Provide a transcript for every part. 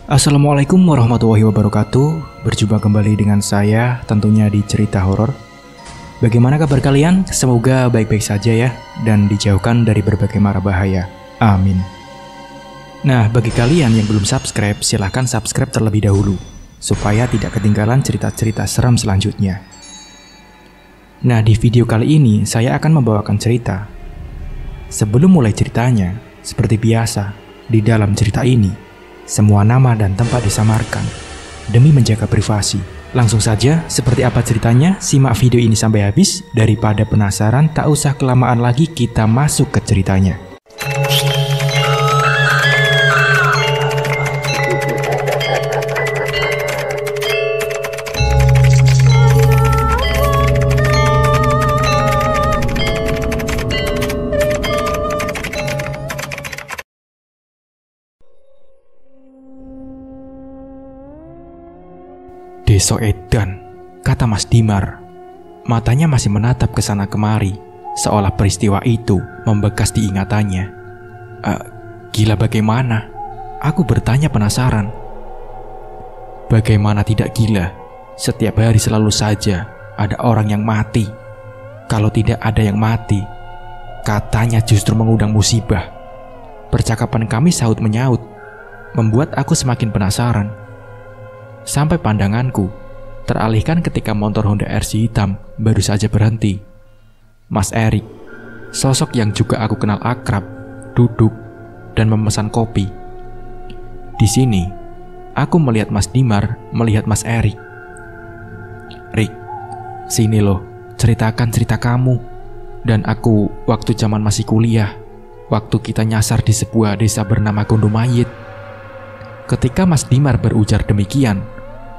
Assalamualaikum warahmatullahi wabarakatuh. Berjumpa kembali dengan saya tentunya di cerita horor. Bagaimana kabar kalian? Semoga baik-baik saja ya, dan dijauhkan dari berbagai mara bahaya. Amin. Nah, bagi kalian yang belum subscribe, silahkan subscribe terlebih dahulu supaya tidak ketinggalan cerita-cerita seram selanjutnya. Nah, di video kali ini saya akan membawakan cerita. Sebelum mulai ceritanya, seperti biasa, di dalam cerita ini semua nama dan tempat disamarkan demi menjaga privasi. Langsung saja, seperti apa ceritanya? Simak video ini sampai habis. Daripada penasaran, tak usah kelamaan lagi, kita masuk ke ceritanya. Deso Edan, kata Mas Dimar. Matanya masih menatap ke sana kemari, seolah peristiwa itu membekas di ingatannya. Gila bagaimana? Aku bertanya penasaran. Bagaimana tidak gila? Setiap hari selalu saja ada orang yang mati. Kalau tidak ada yang mati, katanya justru mengundang musibah. Percakapan kami sahut menyaut, membuat aku semakin penasaran. Sampai pandanganku teralihkan ketika motor Honda RC hitam baru saja berhenti. Mas Erik, sosok yang juga aku kenal akrab, duduk dan memesan kopi. Di sini, aku melihat Mas Dimar melihat Mas Erik. Rik, sini loh, ceritakan cerita kamu dan aku waktu zaman masih kuliah, waktu kita nyasar di sebuah desa bernama Gondomayit. Ketika Mas Dimar berujar demikian,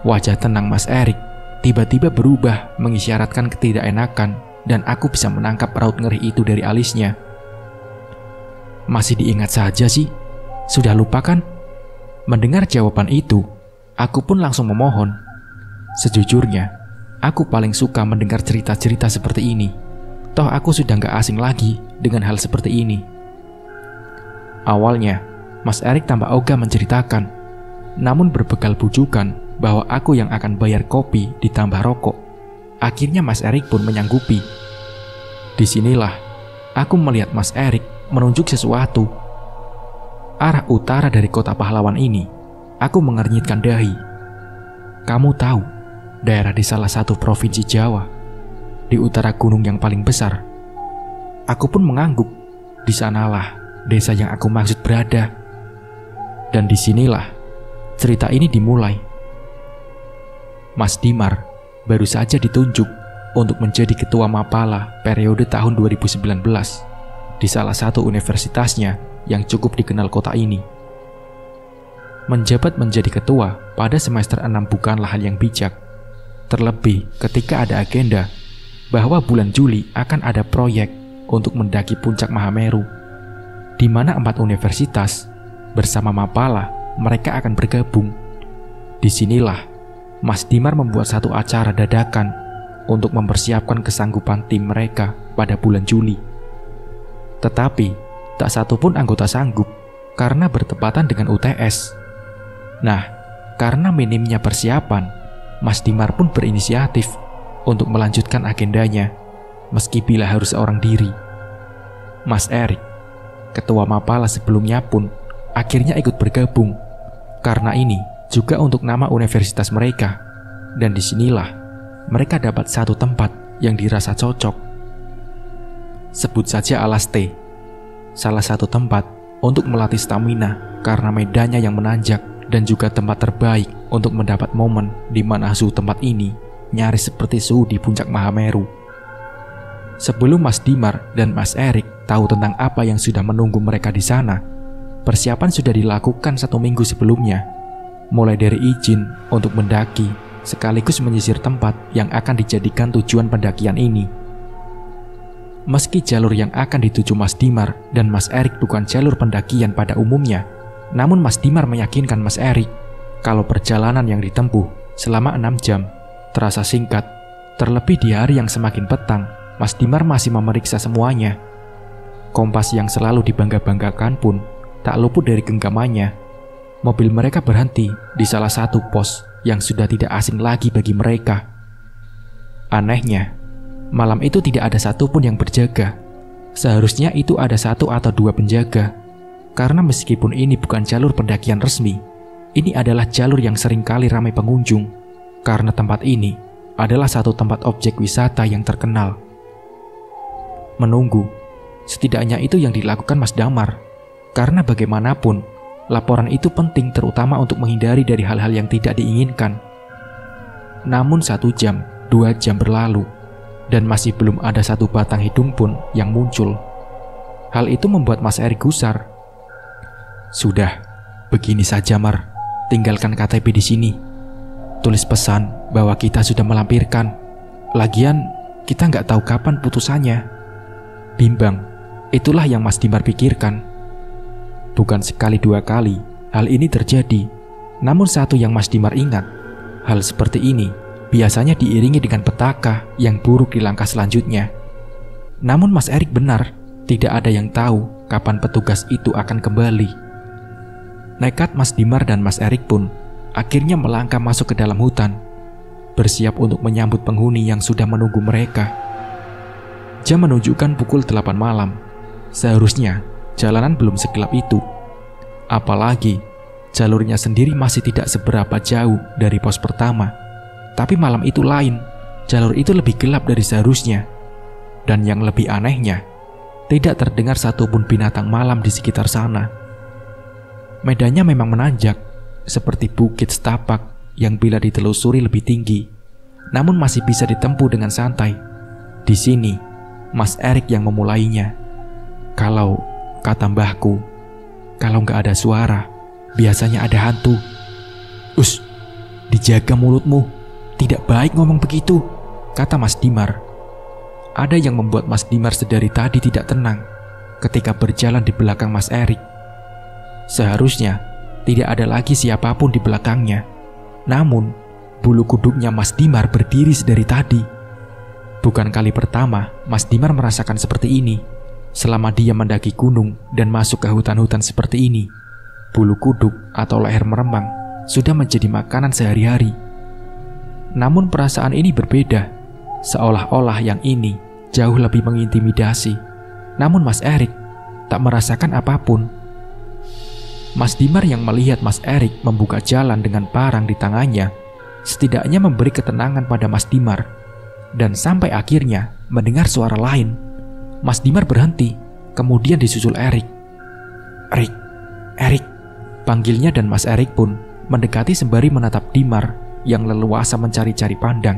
wajah tenang Mas Erik tiba-tiba berubah mengisyaratkan ketidakenakan dan aku bisa menangkap raut ngeri itu dari alisnya. Masih diingat saja sih? Sudah lupa kan? Mendengar jawaban itu, aku pun langsung memohon. Sejujurnya, aku paling suka mendengar cerita-cerita seperti ini. Toh aku sudah gak asing lagi dengan hal seperti ini. Awalnya, Mas Erik tambah ogah menceritakan. Namun berbekal bujukan bahwa aku yang akan bayar kopi ditambah rokok, akhirnya Mas Erik pun menyanggupi. Disinilah aku melihat Mas Erik menunjuk sesuatu. Arah utara dari kota pahlawan ini, aku mengernyitkan dahi. Kamu tahu, daerah di salah satu provinsi Jawa, di utara gunung yang paling besar. Aku pun mengangguk. Di sanalah desa yang aku maksud berada. Dan disinilah cerita ini dimulai. Mas Dimar baru saja ditunjuk untuk menjadi ketua Mapala periode tahun 2019 di salah satu universitasnya yang cukup dikenal kota ini. Menjabat menjadi ketua pada semester 6 bukanlah hal yang bijak. Terlebih ketika ada agenda bahwa bulan Juli akan ada proyek untuk mendaki puncak Mahameru, di mana 4 universitas bersama Mapala mereka akan bergabung. Disinilah Mas Dimar membuat satu acara dadakan untuk mempersiapkan kesanggupan tim mereka pada bulan Juli. Tetapi tak satu pun anggota sanggup karena bertepatan dengan UTS. Nah, karena minimnya persiapan, Mas Dimar pun berinisiatif untuk melanjutkan agendanya meski bila harus seorang diri. Mas Erik, ketua Mapala sebelumnya pun akhirnya ikut bergabung. Karena ini juga untuk nama universitas mereka. Dan disinilah mereka dapat satu tempat yang dirasa cocok. Sebut saja Alas T, salah satu tempat untuk melatih stamina karena medannya yang menanjak dan juga tempat terbaik untuk mendapat momen di mana suhu tempat ini nyaris seperti suhu di puncak Mahameru. Sebelum Mas Dimar dan Mas Erik tahu tentang apa yang sudah menunggu mereka di sana, persiapan sudah dilakukan 1 minggu sebelumnya, mulai dari izin untuk mendaki, sekaligus menyisir tempat yang akan dijadikan tujuan pendakian ini. Meski jalur yang akan dituju Mas Dimar dan Mas Erik bukan jalur pendakian pada umumnya, namun Mas Dimar meyakinkan Mas Erik kalau perjalanan yang ditempuh selama 6 jam terasa singkat. Terlebih di hari yang semakin petang, Mas Dimar masih memeriksa semuanya. Kompas yang selalu dibangga-banggakan pun tak luput dari genggamannya. mobil mereka berhenti di salah satu pos yang sudah tidak asing lagi bagi mereka. Anehnya, malam itu tidak ada satupun yang berjaga. Seharusnya itu ada 1 atau 2 penjaga. Karena meskipun ini bukan jalur pendakian resmi, ini adalah jalur yang sering kali ramai pengunjung. Karena tempat ini adalah satu tempat objek wisata yang terkenal. Menunggu, setidaknya itu yang dilakukan Mas Damar. Karena bagaimanapun, laporan itu penting terutama untuk menghindari dari hal-hal yang tidak diinginkan. Namun 1 jam, 2 jam berlalu, dan masih belum ada satu batang hidung pun yang muncul. Hal itu membuat Mas Erik gusar. Sudah, begini saja Mar, tinggalkan KTP di sini. Tulis pesan bahwa kita sudah melampirkan. Lagian, kita nggak tahu kapan putusannya. Bimbang, itulah yang Mas Dimar pikirkan. Bukan sekali 2 kali hal ini terjadi. Namun satu yang Mas Dimar ingat, hal seperti ini biasanya diiringi dengan petaka yang buruk di langkah selanjutnya. Namun Mas Erik benar, tidak ada yang tahu kapan petugas itu akan kembali. Nekat Mas Dimar dan Mas Erik pun akhirnya melangkah masuk ke dalam hutan, bersiap untuk menyambut penghuni yang sudah menunggu mereka. Jam menunjukkan pukul 8 malam. Seharusnya jalanan belum segelap itu. Apalagi jalurnya sendiri masih tidak seberapa jauh dari pos pertama. Tapi malam itu lain, jalur itu lebih gelap dari seharusnya. Dan yang lebih anehnya, tidak terdengar satupun binatang malam di sekitar sana. Medannya memang menanjak, seperti bukit setapak yang bila ditelusuri lebih tinggi, namun masih bisa ditempuh dengan santai. Di sini, Mas Erik yang memulainya. Kalau, kata mbahku, kalau nggak ada suara, biasanya ada hantu. Us, dijaga mulutmu, tidak baik ngomong begitu, kata Mas Dimar. Ada yang membuat Mas Dimar sedari tadi tidak tenang ketika berjalan di belakang Mas Erik. Seharusnya tidak ada lagi siapapun di belakangnya. Namun, bulu kuduknya Mas Dimar berdiri sedari tadi. Bukan kali pertama Mas Dimar merasakan seperti ini. Selama dia mendaki gunung dan masuk ke hutan-hutan seperti ini, bulu kuduk atau leher meremang sudah menjadi makanan sehari-hari. Namun perasaan ini berbeda, seolah-olah yang ini jauh lebih mengintimidasi. Namun Mas Erik tak merasakan apapun. Mas Dimar yang melihat Mas Erik membuka jalan dengan parang di tangannya, setidaknya memberi ketenangan pada Mas Dimar. Dan sampai akhirnya mendengar suara lain. Mas Dimar berhenti, kemudian disusul Erik. Erik, Erik, panggilnya dan Mas Erik pun mendekati sembari menatap Dimar yang leluasa mencari-cari pandang.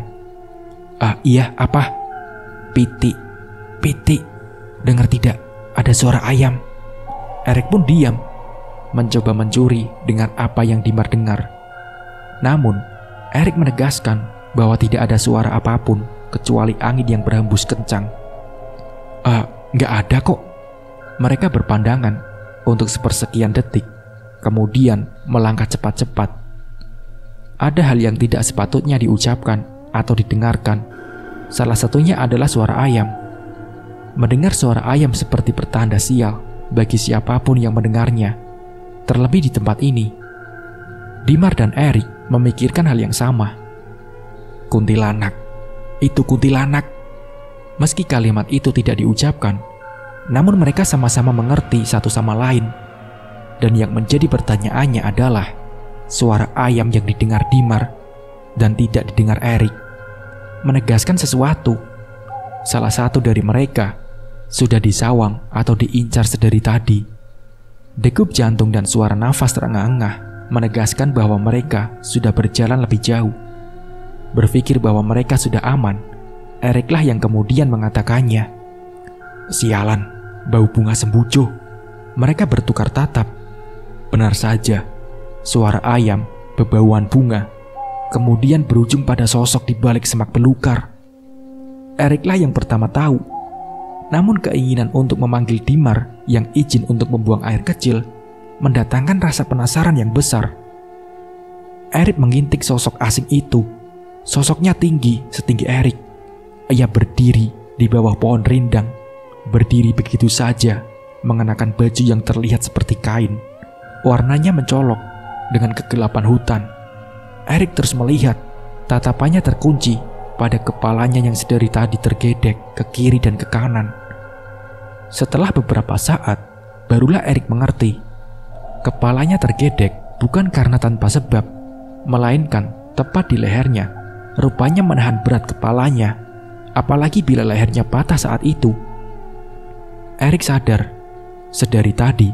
Iya, apa? Piti, dengar tidak? Ada suara ayam. Erik pun diam, mencoba mencuri dengan apa yang Dimar dengar. Namun, Erik menegaskan bahwa tidak ada suara apapun kecuali angin yang berhembus kencang. Nggak ada kok. Mereka berpandangan untuk sepersekian detik, kemudian melangkah cepat-cepat. Ada hal yang tidak sepatutnya diucapkan atau didengarkan. Salah satunya adalah suara ayam. Mendengar suara ayam seperti pertanda sial bagi siapapun yang mendengarnya. Terlebih di tempat ini, Dimar dan Erik memikirkan hal yang sama. Kuntilanak, itu kuntilanak. Meski kalimat itu tidak diucapkan, namun mereka sama-sama mengerti satu sama lain. Dan yang menjadi pertanyaannya adalah suara ayam yang didengar Dimar dan tidak didengar Erik menegaskan sesuatu. Salah satu dari mereka sudah disawang atau diincar sedari tadi. Degup jantung dan suara nafas terengah-engah menegaskan bahwa mereka sudah berjalan lebih jauh. Berpikir bahwa mereka sudah aman, Eriklah yang kemudian mengatakannya. Sialan, bau bunga sembujo. Mereka bertukar tatap. Benar saja, suara ayam, bebauan bunga, kemudian berujung pada sosok di balik semak belukar. Eriklah yang pertama tahu. Namun keinginan untuk memanggil Dimar yang izin untuk membuang air kecil mendatangkan rasa penasaran yang besar. Erik mengintik sosok asing itu. Sosoknya tinggi setinggi Erik. Ia berdiri di bawah pohon rindang, berdiri begitu saja, mengenakan baju yang terlihat seperti kain. Warnanya mencolok, dengan kegelapan hutan. Erik terus melihat, tatapannya terkunci pada kepalanya yang sedari tadi tergedek ke kiri dan ke kanan. Setelah beberapa saat, barulah Erik mengerti. Kepalanya tergedek bukan karena tanpa sebab, melainkan tepat di lehernya. Rupanya menahan berat kepalanya, apalagi bila lehernya patah saat itu. Erik sadar, sedari tadi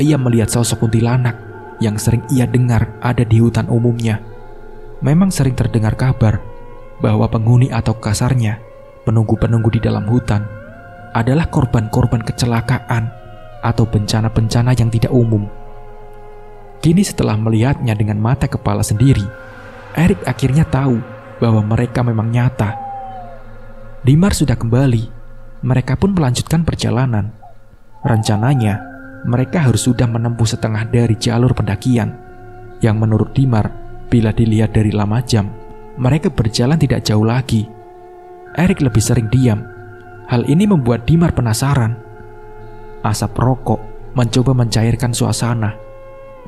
ia melihat sosok kuntilanak yang sering ia dengar ada di hutan umumnya. Memang sering terdengar kabar bahwa penghuni atau kasarnya penunggu-penunggu di dalam hutan adalah korban-korban kecelakaan atau bencana-bencana yang tidak umum. Kini setelah melihatnya dengan mata kepala sendiri, Erik akhirnya tahu bahwa mereka memang nyata. Dimar sudah kembali, mereka pun melanjutkan perjalanan. Rencananya, mereka harus sudah menempuh setengah dari jalur pendakian, yang menurut Dimar, bila dilihat dari lama jam, mereka berjalan tidak jauh lagi. Erik lebih sering diam. Hal ini membuat Dimar penasaran. Asap rokok mencoba mencairkan suasana,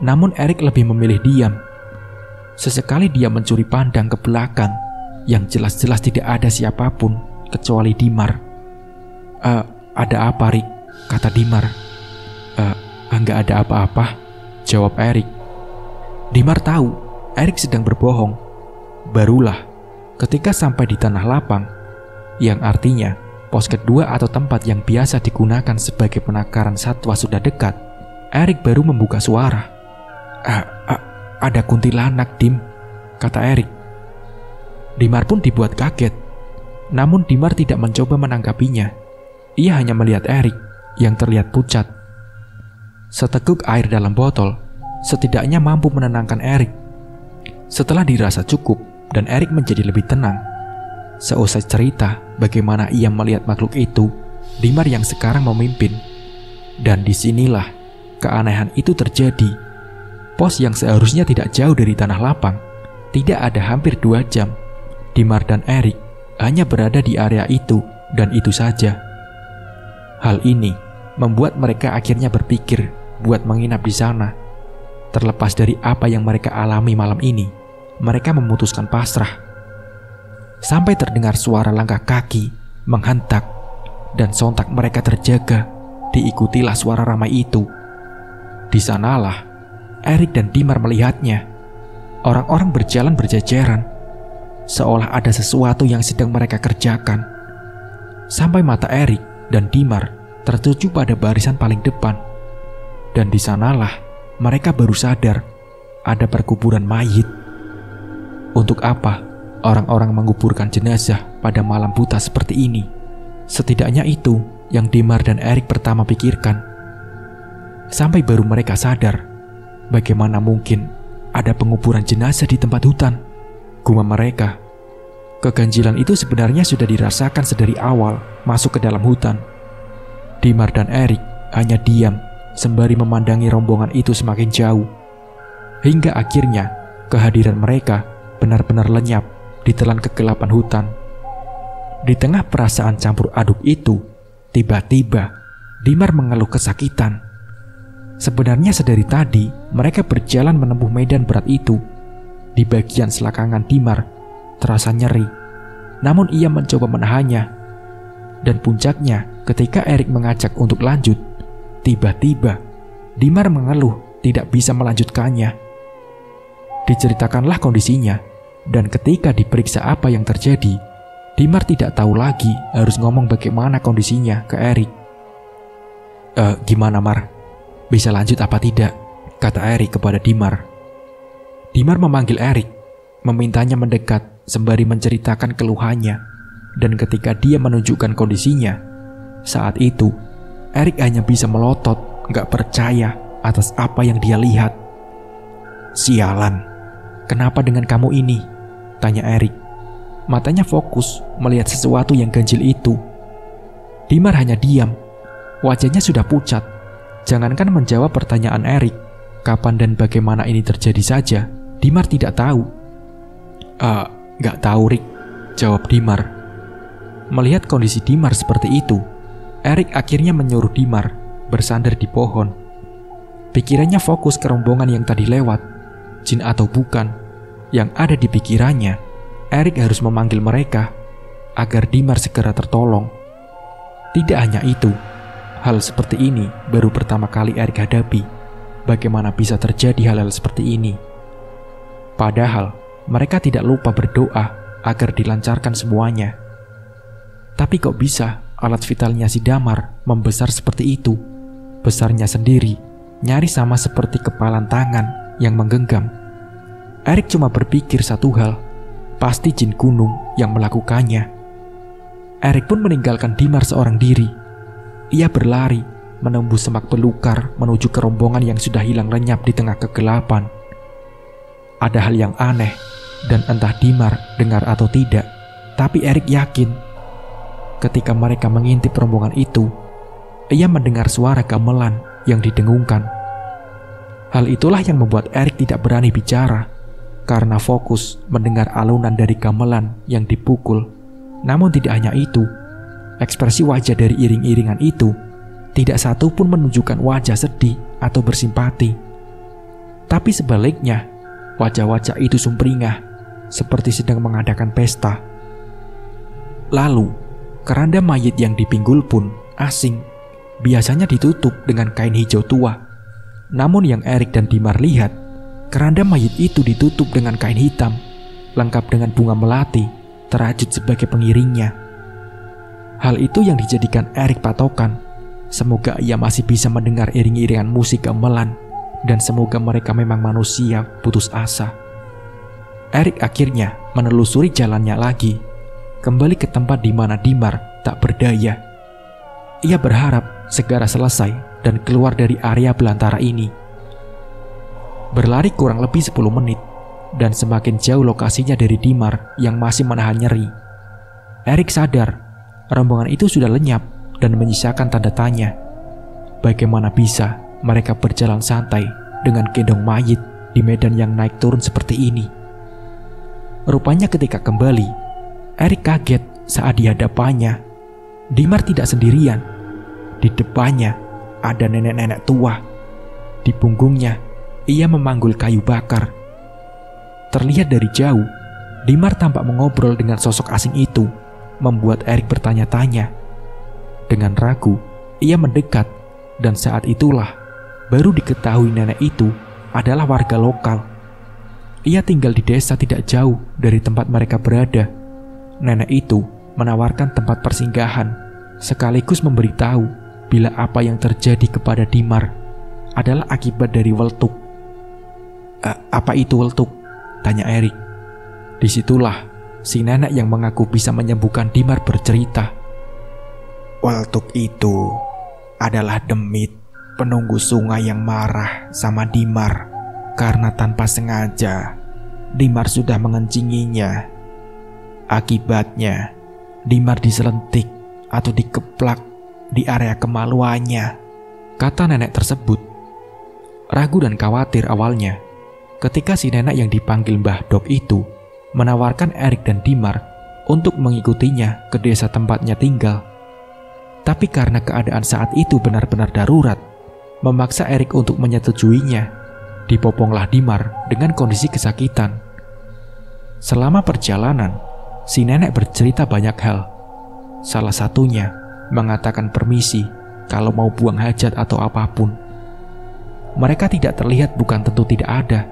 namun Erik lebih memilih diam. Sesekali dia mencuri pandang ke belakang, yang jelas-jelas tidak ada siapapun kecuali Dimar. Ada apa, Rik? Kata Dimar. Enggak ada apa-apa, jawab Erik. Dimar tahu Erik sedang berbohong. Barulah ketika sampai di tanah lapang, yang artinya pos kedua atau tempat yang biasa digunakan sebagai penangkaran satwa sudah dekat, Erik baru membuka suara. Ada kuntilanak, Dim, kata Erik. Dimar pun dibuat kaget. Namun Dimar tidak mencoba menanggapinya. Ia hanya melihat Erik yang terlihat pucat. Seteguk air dalam botol setidaknya mampu menenangkan Erik. Setelah dirasa cukup dan Erik menjadi lebih tenang, seusai cerita bagaimana ia melihat makhluk itu, Dimar yang sekarang memimpin. Dan disinilah keanehan itu terjadi. Pos yang seharusnya tidak jauh dari tanah lapang, tidak ada hampir 2 jam, Dimar dan Erik hanya berada di area itu dan itu saja. Hal ini membuat mereka akhirnya berpikir buat menginap di sana. Terlepas dari apa yang mereka alami malam ini, mereka memutuskan pasrah. Sampai terdengar suara langkah kaki menghentak, dan sontak mereka terjaga. Diikutilah suara ramai itu. Di sanalah Erik dan Dimar melihatnya. Orang-orang berjalan berjajaran, seolah ada sesuatu yang sedang mereka kerjakan. Sampai mata Erik dan Dimar tertuju pada barisan paling depan. Dan di sanalah mereka baru sadar ada perkuburan mayit. Untuk apa orang-orang menguburkan jenazah pada malam buta seperti ini? Setidaknya itu yang Dimar dan Erik pertama pikirkan. Sampai baru mereka sadar, bagaimana mungkin ada penguburan jenazah di tempat hutan? Gumam mereka. Keganjilan itu sebenarnya sudah dirasakan sedari awal masuk ke dalam hutan. Dimar dan Erik hanya diam sembari memandangi rombongan itu semakin jauh. Hingga akhirnya kehadiran mereka benar-benar lenyap ditelan kegelapan hutan. Di tengah perasaan campur aduk itu, tiba-tiba Dimar mengeluh kesakitan. Sebenarnya sedari tadi mereka berjalan menempuh medan berat itu. Di bagian selakangan Dimar terasa nyeri, namun ia mencoba menahannya. Dan puncaknya ketika Erik mengajak untuk lanjut, tiba-tiba Dimar mengeluh tidak bisa melanjutkannya. Diceritakanlah kondisinya, dan ketika diperiksa apa yang terjadi, Dimar tidak tahu lagi harus ngomong bagaimana kondisinya ke Erik. Gimana, Mar? Bisa lanjut apa tidak? Kata Erik kepada Dimar. Dimar memanggil Erik, memintanya mendekat sembari menceritakan keluhannya. Dan ketika dia menunjukkan kondisinya, saat itu Erik hanya bisa melotot, gak percaya atas apa yang dia lihat. Sialan, kenapa dengan kamu ini? Tanya Erik. Matanya fokus melihat sesuatu yang ganjil itu. Dimar hanya diam. Wajahnya sudah pucat. Jangankan menjawab pertanyaan Erik, kapan dan bagaimana ini terjadi saja, Dimar tidak tahu. Gak tahu, Rik, jawab Dimar. Melihat kondisi Dimar seperti itu, Erik akhirnya menyuruh Dimar bersandar di pohon. Pikirannya fokus ke rombongan yang tadi lewat. jin atau bukan, yang ada di pikirannya, Erik harus memanggil mereka agar Dimar segera tertolong. Tidak hanya itu, hal seperti ini baru pertama kali Erik hadapi. Bagaimana bisa terjadi hal-hal seperti ini? Padahal mereka tidak lupa berdoa agar dilancarkan semuanya. Tapi kok bisa alat vitalnya si Damar membesar seperti itu? Besarnya sendiri nyaris sama seperti kepalan tangan yang menggenggam. Erik cuma berpikir satu hal, pasti jin gunung yang melakukannya. Erik pun meninggalkan Dimar seorang diri. Ia berlari menembus semak belukar menuju ke rombongan yang sudah hilang lenyap di tengah kegelapan. Ada hal yang aneh, dan entah Dimar dengar atau tidak, tapi Erik yakin ketika mereka mengintip rombongan itu, ia mendengar suara gamelan yang didengungkan. Hal itulah yang membuat Erik tidak berani bicara, karena fokus mendengar alunan dari gamelan yang dipukul. Namun tidak hanya itu, ekspresi wajah dari iring-iringan itu tidak satu pun menunjukkan wajah sedih atau bersimpati. Tapi sebaliknya, wajah-wajah itu sumringah, seperti sedang mengadakan pesta. Lalu, keranda mayit yang dipinggul pun asing, biasanya ditutup dengan kain hijau tua. Namun yang Erik dan Dimar lihat, keranda mayit itu ditutup dengan kain hitam, lengkap dengan bunga melati, terajut sebagai pengiringnya. Hal itu yang dijadikan Erik patokan. Semoga ia masih bisa mendengar iring-iringan musik gamelan, dan semoga mereka memang manusia putus asa. Erik akhirnya menelusuri jalannya lagi, kembali ke tempat di mana Dimar tak berdaya. Ia berharap segera selesai dan keluar dari area belantara ini. Berlari kurang lebih 10 menit, dan semakin jauh lokasinya dari Dimar yang masih menahan nyeri. Erik sadar rombongan itu sudah lenyap dan menyisakan tanda tanya. Bagaimana bisa mereka berjalan santai dengan gendong mayit di medan yang naik turun seperti ini? Rupanya ketika kembali, Erik kaget saat di hadapannya Dimar tidak sendirian. Di depannya ada nenek-nenek tua. Di punggungnya ia memanggul kayu bakar. Terlihat dari jauh, Dimar tampak mengobrol dengan sosok asing itu, membuat Erik bertanya-tanya. Dengan ragu, ia mendekat, dan saat itulah baru diketahui nenek itu adalah warga lokal. Ia tinggal di desa tidak jauh dari tempat mereka berada. Nenek itu menawarkan tempat persinggahan, sekaligus memberitahu bila apa yang terjadi kepada Dimar adalah akibat dari weltuk. Apa itu weltuk? Tanya Erik. Disitulah si nenek yang mengaku bisa menyembuhkan Dimar bercerita. Weltuk itu adalah demit, penunggu sungai yang marah sama Dimar karena tanpa sengaja Dimar sudah mengencinginya. Akibatnya Dimar diselentik atau dikeplak di area kemaluannya, kata nenek tersebut. Ragu dan khawatir awalnya ketika si nenek yang dipanggil Mbah Dok itu menawarkan Erik dan Dimar untuk mengikutinya ke desa tempatnya tinggal. Tapi karena keadaan saat itu benar-benar darurat, memaksa Erik untuk menyetujuinya. Dipoponglah Dimar dengan kondisi kesakitan. Selama perjalanan, si nenek bercerita banyak hal. Salah satunya mengatakan permisi kalau mau buang hajat atau apapun. Mereka tidak terlihat bukan tentu tidak ada.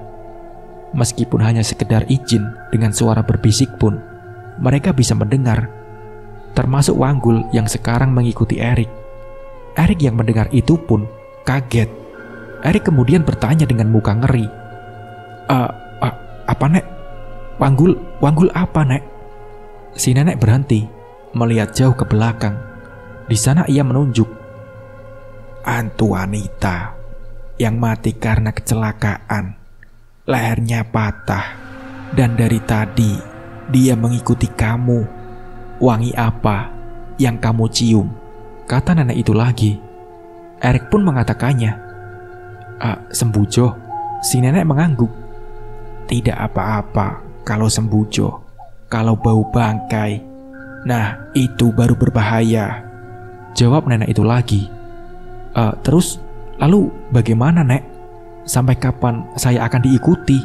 Meskipun hanya sekedar izin dengan suara berbisik pun, mereka bisa mendengar. Termasuk Wanggul yang sekarang mengikuti Erik. Erik yang mendengar itu pun kaget. Erik kemudian bertanya dengan muka ngeri. Apa nek? Wanggul apa nek? Si nenek berhenti, melihat jauh ke belakang. Di sana ia menunjuk. Hantu wanita yang mati karena kecelakaan. Lehernya patah, dan dari tadi dia mengikuti kamu. Wangi apa yang kamu cium? Kata nenek itu lagi. Erik pun mengatakannya. Sembujo. Si nenek mengangguk. Tidak apa-apa kalau sembujo. Kalau bau bangkai, nah itu baru berbahaya, jawab nenek itu lagi. Terus lalu bagaimana nek? Sampai kapan saya akan diikuti?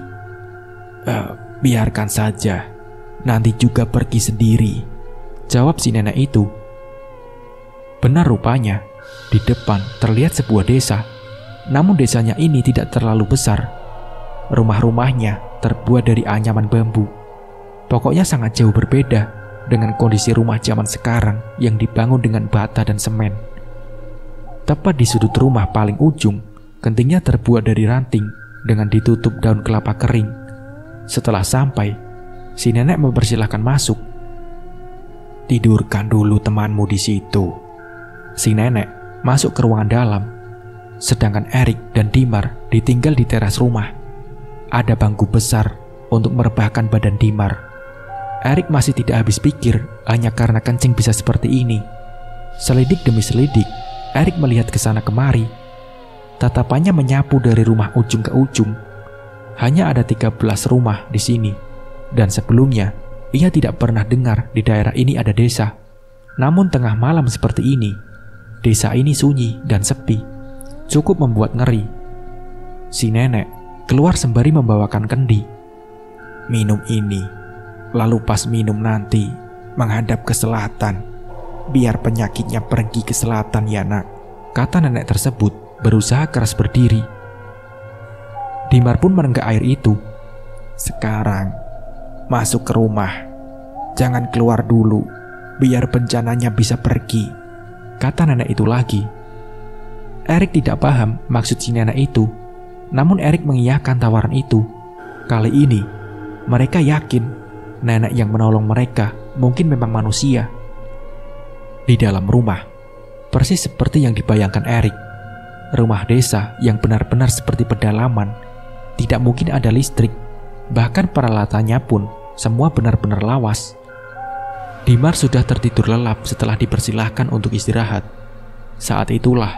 Biarkan saja, nanti juga pergi sendiri, jawab si nenek itu. Benar rupanya, di depan terlihat sebuah desa. Namun desanya ini tidak terlalu besar. Rumah-rumahnya terbuat dari anyaman bambu. Pokoknya sangat jauh berbeda dengan kondisi rumah zaman sekarang yang dibangun dengan bata dan semen. Tepat di sudut rumah paling ujung, gentingnya terbuat dari ranting dengan ditutup daun kelapa kering. Setelah sampai, si nenek mempersilahkan masuk. Tidurkan dulu temanmu di situ. Si nenek masuk ke ruangan dalam, sedangkan Erik dan Dimar ditinggal di teras rumah. Ada bangku besar untuk merebahkan badan Dimar. Erik masih tidak habis pikir hanya karena kencing bisa seperti ini. Selidik demi selidik, Erik melihat ke sana kemari. Tatapannya menyapu dari rumah ujung ke ujung. Hanya ada 13 rumah di sini. Dan sebelumnya, ia tidak pernah dengar di daerah ini ada desa. Namun tengah malam seperti ini, desa ini sunyi dan sepi. Cukup membuat ngeri. Si nenek keluar sembari membawakan kendi. Minum ini, lalu pas minum nanti menghadap ke selatan. Biar penyakitnya pergi ke selatan ya nak, kata nenek tersebut berusaha keras berdiri. Dimar pun menenggak air itu. Sekarang masuk ke rumah, jangan keluar dulu, biar bencananya bisa pergi, kata nenek itu lagi. Erik tidak paham maksud si nenek itu, namun Erik mengiyakan tawaran itu. Kali ini, mereka yakin nenek yang menolong mereka mungkin memang manusia. Di dalam rumah, persis seperti yang dibayangkan Erik. Rumah desa yang benar-benar seperti pedalaman. Tidak mungkin ada listrik, bahkan peralatannya pun semua benar-benar lawas. Dimar sudah tertidur lelap setelah dipersilahkan untuk istirahat. Saat itulah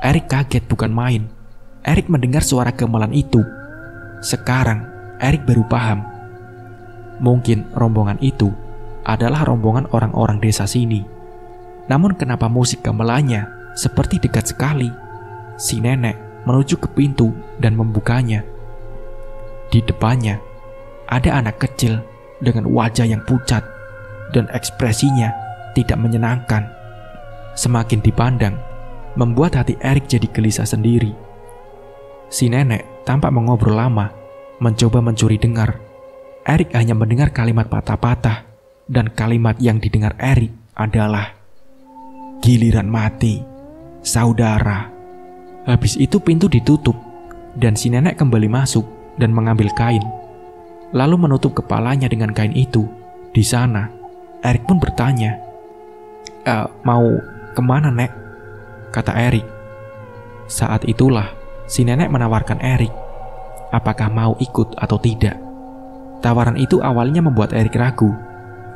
Erik kaget bukan main. Erik mendengar suara gamelan itu. Sekarang Erik baru paham. Mungkin rombongan itu adalah rombongan orang-orang desa sini. Namun kenapa musik gamelannya seperti dekat sekali? Si nenek menuju ke pintu dan membukanya. Di depannya ada anak kecil dengan wajah yang pucat dan ekspresinya tidak menyenangkan. Semakin dipandang, membuat hati Erik jadi gelisah sendiri. Si nenek tampak mengobrol lama, mencoba mencuri dengar. Erik hanya mendengar kalimat patah-patah, dan kalimat yang didengar Erik adalah giliran mati, saudara. Habis itu pintu ditutup, dan si nenek kembali masuk dan mengambil kain, lalu menutup kepalanya dengan kain itu. Di sana, Erik pun bertanya, mau kemana nek? Kata Erik. Saat itulah si nenek menawarkan Erik, apakah mau ikut atau tidak. Tawaran itu awalnya membuat Erik ragu,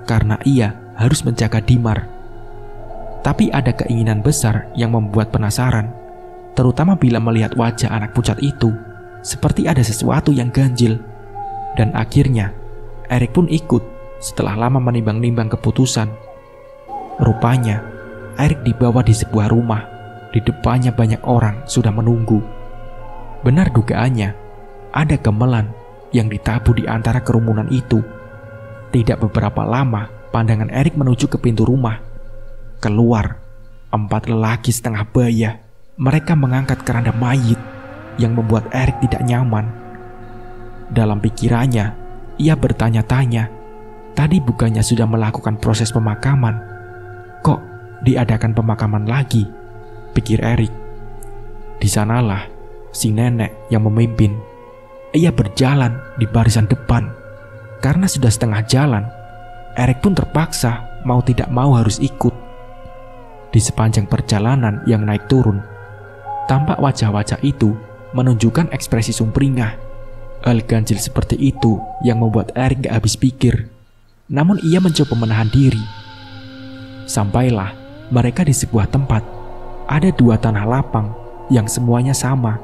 karena ia harus menjaga Dimar. Tapi ada keinginan besar yang membuat penasaran, terutama bila melihat wajah anak pucat itu, seperti ada sesuatu yang ganjil. Dan akhirnya, Erik pun ikut setelah lama menimbang-nimbang keputusan. Rupanya, Erik dibawa di sebuah rumah. Di depannya banyak orang sudah menunggu. Benar dugaannya, ada gamelan yang ditabuh di antara kerumunan itu. Tidak beberapa lama, pandangan Erik menuju ke pintu rumah. Keluar, 4 lelaki setengah baya. Mereka mengangkat keranda mayit yang membuat Erik tidak nyaman. Dalam pikirannya, ia bertanya-tanya, tadi bukannya sudah melakukan proses pemakaman? Kok diadakan pemakaman lagi? Pikir Erik. Di sanalah si nenek yang memimpin. Ia berjalan di barisan depan. Karena sudah setengah jalan, Erik pun terpaksa mau tidak mau harus ikut. Di sepanjang perjalanan yang naik turun, tampak wajah-wajah itu menunjukkan ekspresi sumringah. Hal ganjil seperti itu yang membuat Erik gak habis pikir. Namun ia mencoba menahan diri. Sampailah mereka di sebuah tempat. Ada 2 tanah lapang yang semuanya sama,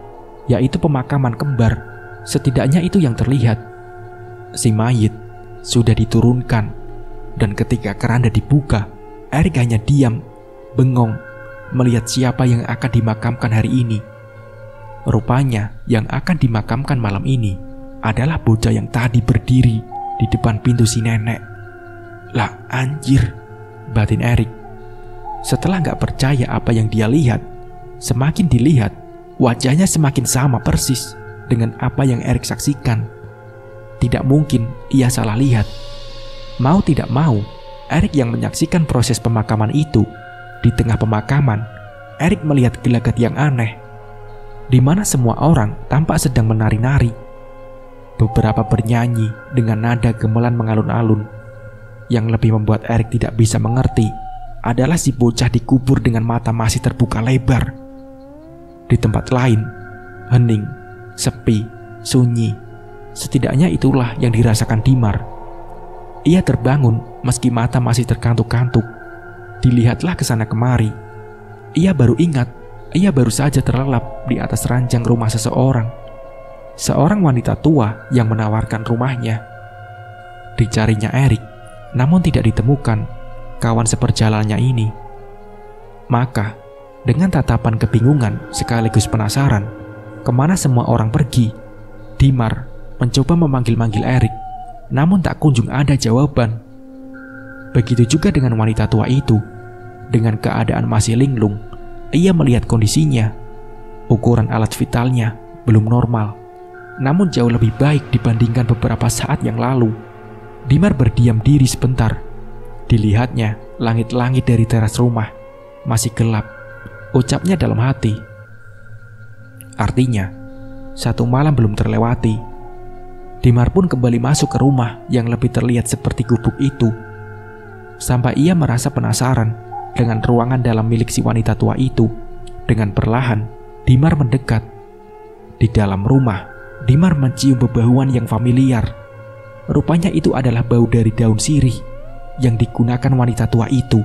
yaitu pemakaman kembar. Setidaknya itu yang terlihat. Si mayit sudah diturunkan, dan ketika keranda dibuka, Erik hanya diam, bengong, melihat siapa yang akan dimakamkan hari ini. Rupanya yang akan dimakamkan malam ini adalah bocah yang tadi berdiri di depan pintu si nenek. Lah anjir, batin Erik. Setelah gak percaya apa yang dia lihat, semakin dilihat, wajahnya semakin sama persis dengan apa yang Erik saksikan. Tidak mungkin ia salah lihat. Mau tidak mau, Erik yang menyaksikan proses pemakaman itu. Di tengah pemakaman, Erik melihat gelagat yang aneh, di mana semua orang tampak sedang menari-nari. Beberapa bernyanyi dengan nada gemelan mengalun-alun. Yang lebih membuat Erik tidak bisa mengerti adalah si bocah dikubur dengan mata masih terbuka lebar. Di tempat lain, hening, sepi, sunyi. Setidaknya itulah yang dirasakan Dimar. Ia terbangun meski mata masih terkantuk-kantuk. Dilihatlah ke sana kemari. Ia baru ingat, ia baru saja terlelap di atas ranjang rumah seseorang. Seorang wanita tua yang menawarkan rumahnya. Dicarinya Erik, namun tidak ditemukan kawan seperjalanannya ini. Maka, dengan tatapan kebingungan sekaligus penasaran kemana semua orang pergi, Dimar mencoba memanggil-manggil Erik, namun tak kunjung ada jawaban. Begitu juga dengan wanita tua itu. Dengan keadaan masih linglung, ia melihat kondisinya. Ukuran alat vitalnya belum normal, namun jauh lebih baik dibandingkan beberapa saat yang lalu. Dimar berdiam diri sebentar. Dilihatnya langit-langit dari teras rumah masih gelap. Ucapnya dalam hati, artinya satu malam belum terlewati. Dimar pun kembali masuk ke rumah yang lebih terlihat seperti gubuk itu. Sampai ia merasa penasaran dengan ruangan dalam milik si wanita tua itu. Dengan perlahan, Dimar mendekat. Di dalam rumah, Dimar mencium bebauan yang familiar. Rupanya itu adalah bau dari daun sirih yang digunakan wanita tua itu.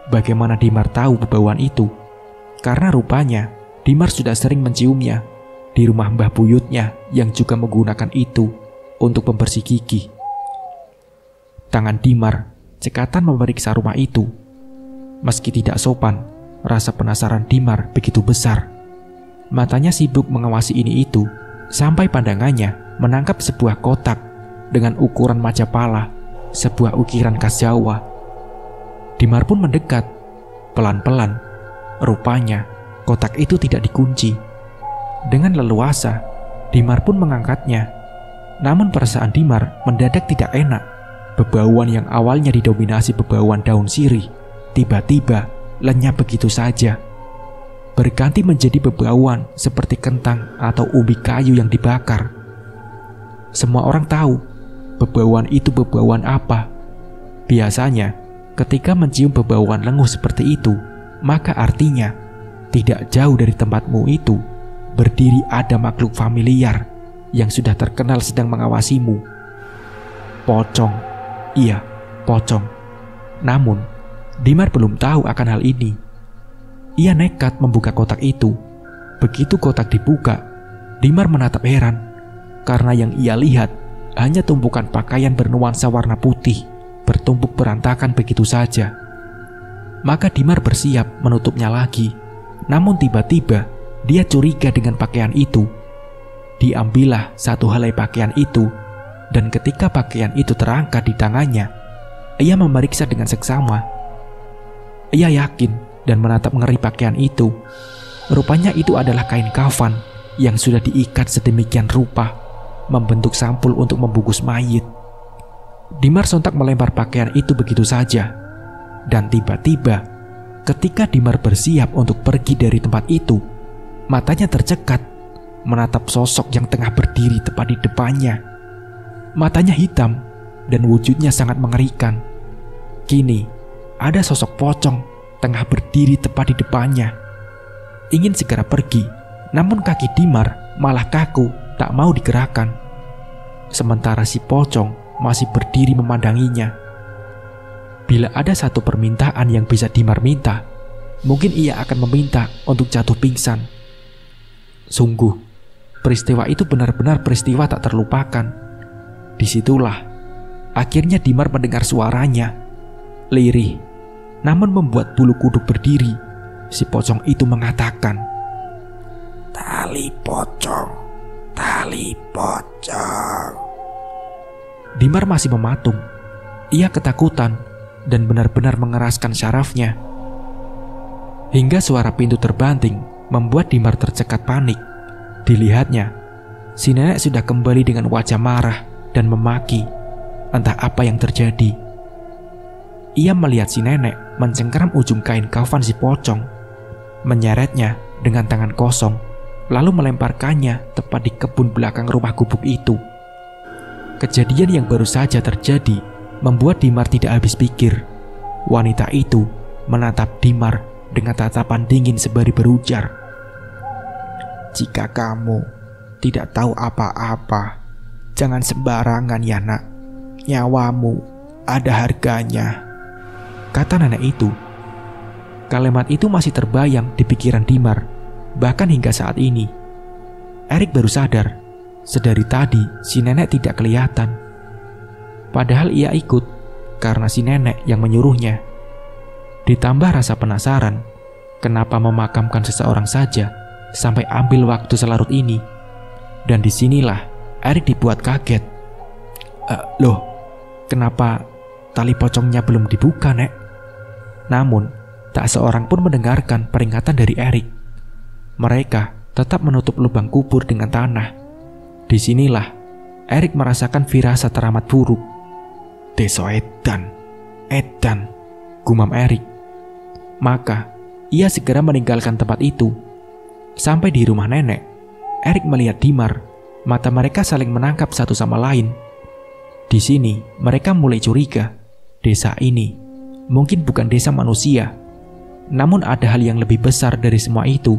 Bagaimana Dimar tahu bebauan itu? Karena rupanya Dimar sudah sering menciumnya di rumah mbah buyutnya yang juga menggunakan itu untuk pembersih gigi. Tangan Dimar cekatan memeriksa rumah itu. Meski tidak sopan, rasa penasaran Dimar begitu besar. Matanya sibuk mengawasi ini itu, sampai pandangannya menangkap sebuah kotak dengan ukuran Majapala, sebuah ukiran khas Jawa. Dimar pun mendekat. Pelan-pelan, rupanya kotak itu tidak dikunci. Dengan leluasa, Dimar pun mengangkatnya. Namun perasaan Dimar mendadak tidak enak. Bebauan yang awalnya didominasi bebauan daun sirih, tiba-tiba lenyap begitu saja. Berganti menjadi bebauan seperti kentang atau ubi kayu yang dibakar. Semua orang tahu bebauan itu bebauan apa. Biasanya, ketika mencium bebauan lenguh seperti itu, maka artinya tidak jauh dari tempatmu itu berdiri ada makhluk familiar yang sudah terkenal sedang mengawasimu. Pocong. Iya, pocong. Namun, Dimar belum tahu akan hal ini. Ia nekat membuka kotak itu. Begitu kotak dibuka, Dimar menatap heran karena yang ia lihat hanya tumpukan pakaian bernuansa warna putih bertumpuk berantakan begitu saja. Maka Dimar bersiap menutupnya lagi. Namun tiba-tiba dia curiga dengan pakaian itu. Diambillah satu helai pakaian itu, dan ketika pakaian itu terangkat di tangannya, ia memeriksa dengan seksama. Ia yakin dan menatap ngeri pakaian itu. Rupanya itu adalah kain kafan yang sudah diikat sedemikian rupa, membentuk sampul untuk membungkus mayit. Dimar sontak melempar pakaian itu begitu saja. Dan tiba-tiba, ketika Dimar bersiap untuk pergi dari tempat itu, matanya tercekat menatap sosok yang tengah berdiri tepat di depannya. Matanya hitam dan wujudnya sangat mengerikan. Kini, ada sosok pocong tengah berdiri tepat di depannya. Ingin segera pergi, namun kaki Dimar malah kaku, tak mau digerakkan. Sementara si pocong masih berdiri memandanginya. Bila ada satu permintaan yang bisa Dimar minta, mungkin ia akan meminta untuk jatuh pingsan. Sungguh, peristiwa itu benar-benar peristiwa tak terlupakan. Disitulah, akhirnya Dimar mendengar suaranya. Lirih, namun membuat bulu kuduk berdiri. Si pocong itu mengatakan, "Tali pocong, Tali pocong. Dimar masih mematung. Ia ketakutan dan benar-benar mengeraskan syarafnya. Hingga suara pintu terbanting membuat Dimar tercekat panik. Dilihatnya, si nenek sudah kembali dengan wajah marah dan memaki. Entah apa yang terjadi. Ia melihat si nenek mencengkeram ujung kain kafan si pocong, menyeretnya dengan tangan kosong, lalu melemparkannya tepat di kebun belakang rumah gubuk itu. Kejadian yang baru saja terjadi membuat Dimar tidak habis pikir. Wanita itu menatap Dimar dengan tatapan dingin sembari berujar, "Jika kamu tidak tahu apa-apa, jangan sembarangan ya nak. Nyawamu ada harganya," kata nenek itu. Kalimat itu masih terbayang di pikiran Dimar, bahkan hingga saat ini. Erik baru sadar, sedari tadi si nenek tidak kelihatan. Padahal ia ikut karena si nenek yang menyuruhnya. Ditambah rasa penasaran, kenapa memakamkan seseorang saja sampai ambil waktu selarut ini. Dan disinilah Erik dibuat kaget. Loh, kenapa tali pocongnya belum dibuka, Nek? Namun, tak seorang pun mendengarkan peringatan dari Erik. Mereka tetap menutup lubang kubur dengan tanah. Disinilah Erik merasakan firasat teramat buruk. "Desa Edan, Edan," gumam Erik. Maka, ia segera meninggalkan tempat itu. Sampai di rumah nenek, Erik melihat Dimar. Mata mereka saling menangkap satu sama lain. Di sini, mereka mulai curiga. Desa ini mungkin bukan desa manusia. Namun ada hal yang lebih besar dari semua itu.